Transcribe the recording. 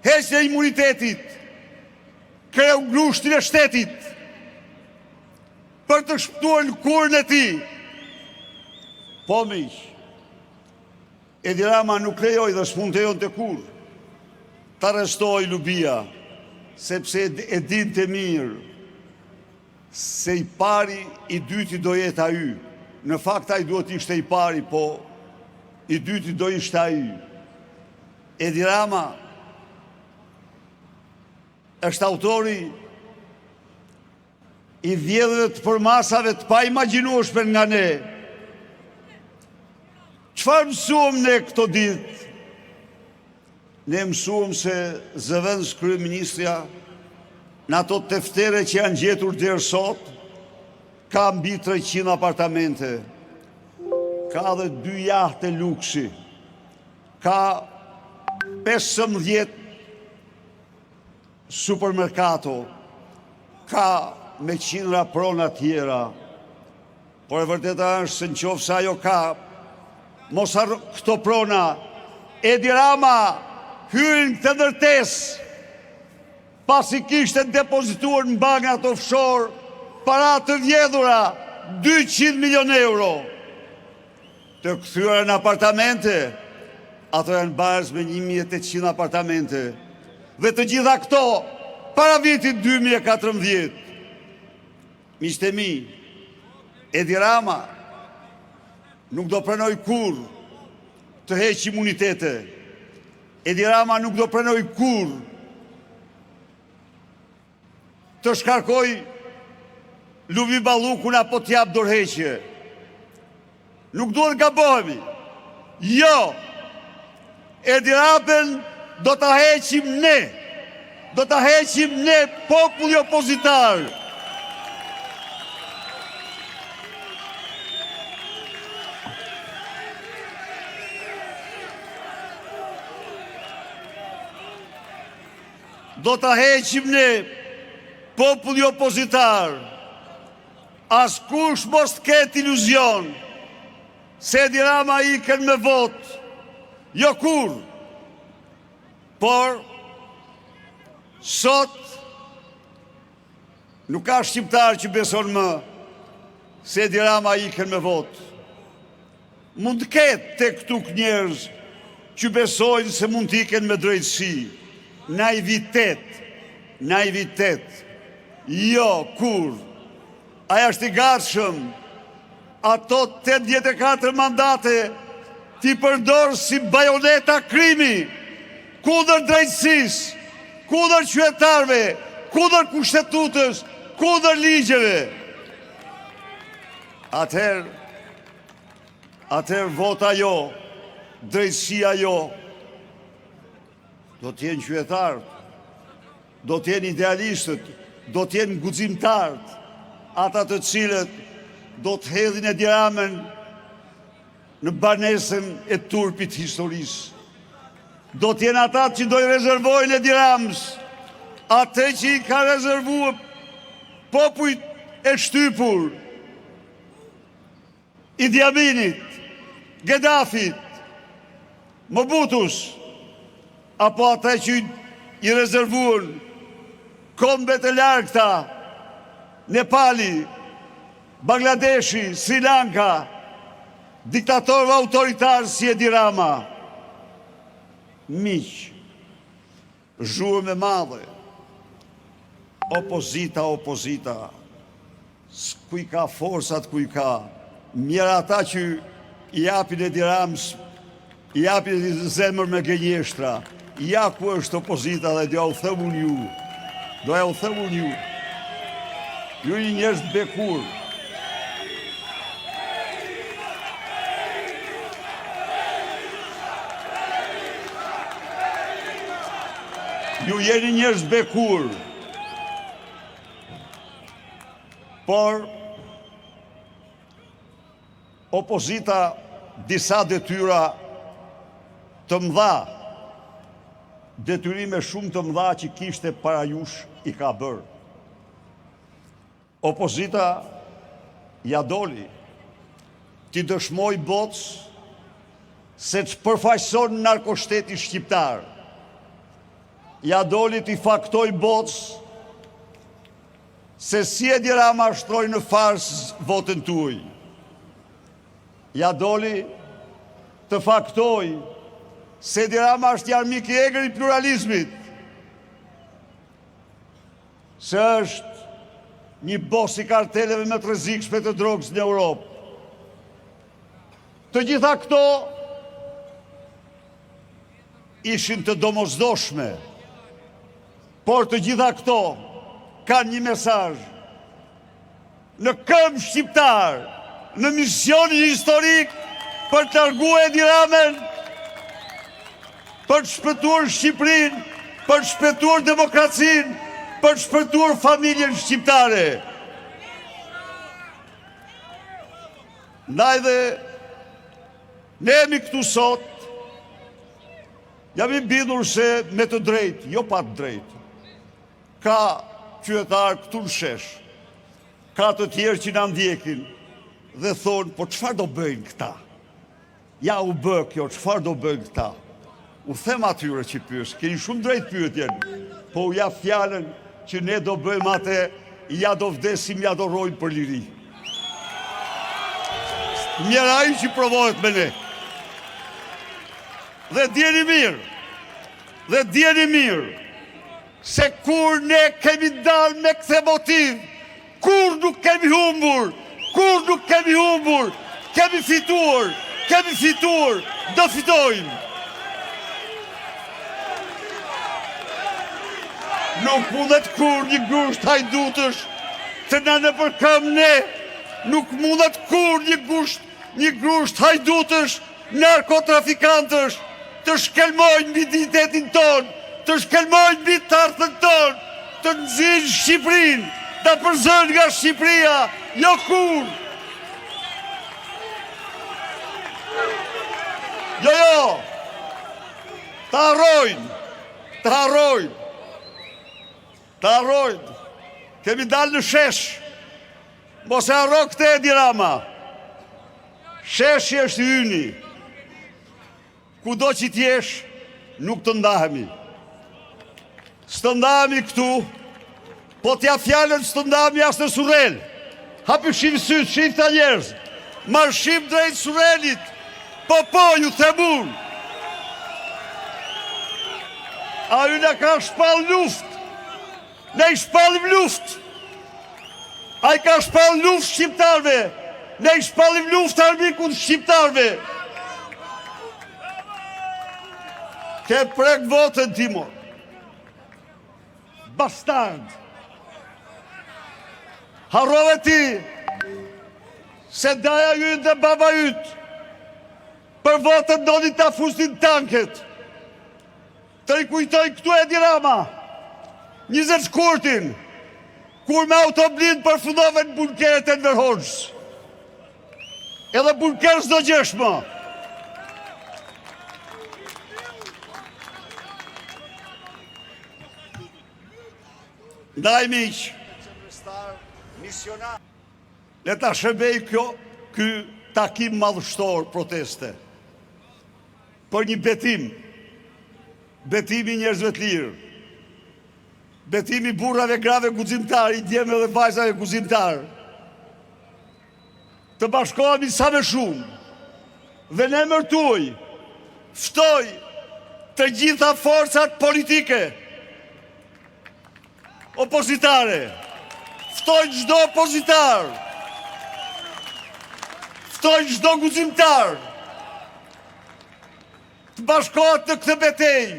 heqja e imunitetit, kreu grushtin e shtetit, për të shpëtuar në kurën e tij. Po miq, Edi Rama nuk lejoj dhe s'mund të lejon të kur të arrestoj Lubia, sepse e din të mirë se i pari i dyti do jetë ai. Në fakt ai duhet ishte i pari, po i dyti do ishte ai. Edi Rama është autori i vjedhjeve të përmasave të pa imagjinueshme nga ne. Çfarë mësuam ne këto ditë? Ne mësuam se zëvendës kryeministrja në ato teftere që janë gjetur deri sot, ka mbi 300 apartamente, ka dhe 2 jahte luksi, ka 15 supermerkato, ka me qindra prona tjera, por e vërteta është se në qoftë se ajo ka mos këto prona, Edi Rama hyn këtë ndërtesë pasi kishte depozituar në bankat offshore para të vjedhura 200 milion euro të kthyer në apartamente. Ato janë bazë me 1800 apartamente dhe të gjitha këto para vitit 2014. Miqtë e mi, Edi Rama nuk do pranoj kur të heq imunitete. Edi Rama nuk do pranoj kur të shkarkoj Lubi Ballukun apo t'jap dorëheqje. Nuk duhet gabohemi. Jo, Edi Ramën do ta heqim ne. Do ta heqim ne, populli opozitar. Do ta heqim ne, populli opozitar. Askush mos të ketë iluzion se Edi Rama ikën me vot. Jo kur. Por sot nuk ka shqiptar që beson më se Edi Rama ikën me vot. Mund të ketë tek këtu njerëz që besojnë se mund të ikën me drejtësi. Naivitet. Jo, kur. Aja është i gatshëm ato 84 mandate ti përdor si bajoneta krimi, kundër drejtësisë, kundër qytetarëve, kundër kushtetutës, kundër ligjeve. Atëherë vota jo, drejtësia jo, do t'jenë qytetarët, do t'jenë idealistët, do t'jenë guximtarët, ata të cilët do të hedhin Edi Ramën në banesën e turpit historisë. Do t'jenë ata që do i rezervojnë Edi Ramës atë që i ka rezervuar popujt e shtypur, Idi Aminit, Ghedafit, Mobutus, apo ata që i rezervuan kombet e largëta, Nepali, Bangladeshi, Sri Lanka, diktatorëve autoritarë si Edi Rama. Miq, zhurmë e madhe, opozita, s'kuj ka forsat, kuj ka, mjera ata që i japin Edi Ramës, i japin zemër me gënjeshtra, ja ku është opozita dhe do ja u them unë ju. Ju një njerëz të bekur. Ju jeni njerëz të bekur. Por opozita disa detyra të mëdha, detyrime shumë të mëdha që kishte para jush i ka bërë. Opozita ja doli ti dëshmoj botës se që përfaqëson narkoshteti shqiptar, ja doli t'i faktoj botës se si Edi Rama shtroi në fars votën tuaj. Ja doli të faktoj se Edi Rama është armik i egër i pluralizmit, se është një bos i karteleve më të rrezikshme të drogës në Europë. Të gjitha këto ishin të domosdoshme, por të gjitha këto kanë një mesazh. Në këmbë shqiptar, në misionin historik për të larguar Edi Ramën, për të shpëtuar Shqipërinë, për të shpëtuar demokracinë, për të shpëtuar familjen shqiptare. Ndaj dhe ne jemi këtu sot, jam i bindur se me të drejtë, jo pa të drejtë, ka qytetarë këtu në shesh, ka të tjerë që na ndjekin dhe thonë, po çfarë do bëjnë këta? Ja u bë kjo, çfarë do bëjnë këta? U them atyre që pyes, keni shumë drejt pyetjen, po u jap fjalën që ne do bëjmë atë, ja do vdesim, ja do rojmë për liri. Mjera ai që provohet me ne. Dhe djeni mirë, se kur ne kemi dalë me këthe motiv, kur nuk kemi humbur, kemi fituar, do fitojmë. Nuk mundet kur një grusht hajdutësh të na në përkëm ne, nuk mundet kur një grusht hajdutësh, narkotrafikantësh, të shkelmojnë mbi identitetin ton, të shkelmojnë mbi të ardhmën ton, të nxjerrin Shqipërinë, ta përzojnë nga Shqipëria, jo kur. Jo, ta harrojnë, kemi dalë në shesh, mos e harro këtë Edi Rama, sheshi është yni, kudo që t'jesh, nuk të ndahemi. Së ndahemi këtu, po t'ja fjallën së ndahemi as në Surrel. Hapi shim sytë, shim të njerëz, marshim drejt Surrelit, po ju themun. A ju në ka shpal luft, ne i shpalim luft. A i ka shpal luft shqiptarve, ne i shpalim luft armikut shqiptarve. Ke prek votën, Timor. Bastard. Harrove ti se daja jytë dhe baba jytë për votën do një ta fusin tanket. Të i kujtoj këtu Edi Rama 20 shkurtin, kur me autoblind përfundove në bunkeret e Enver Hoxhës. Edhe bunkerës do gjesh më. Ndaj miq, le ta shërbej ky takim madhështor proteste për një betimi njerëzve të lirë, betimi burrave grave guximtar, i djemve dhe vajzave guximtar, të bashkohemi sa më shumë dhe në emër tuaj ftoj të gjitha forcat politike opozitare, ftoj çdo opozitar, ftoj çdo guximtar të bashkohet në këtë betejë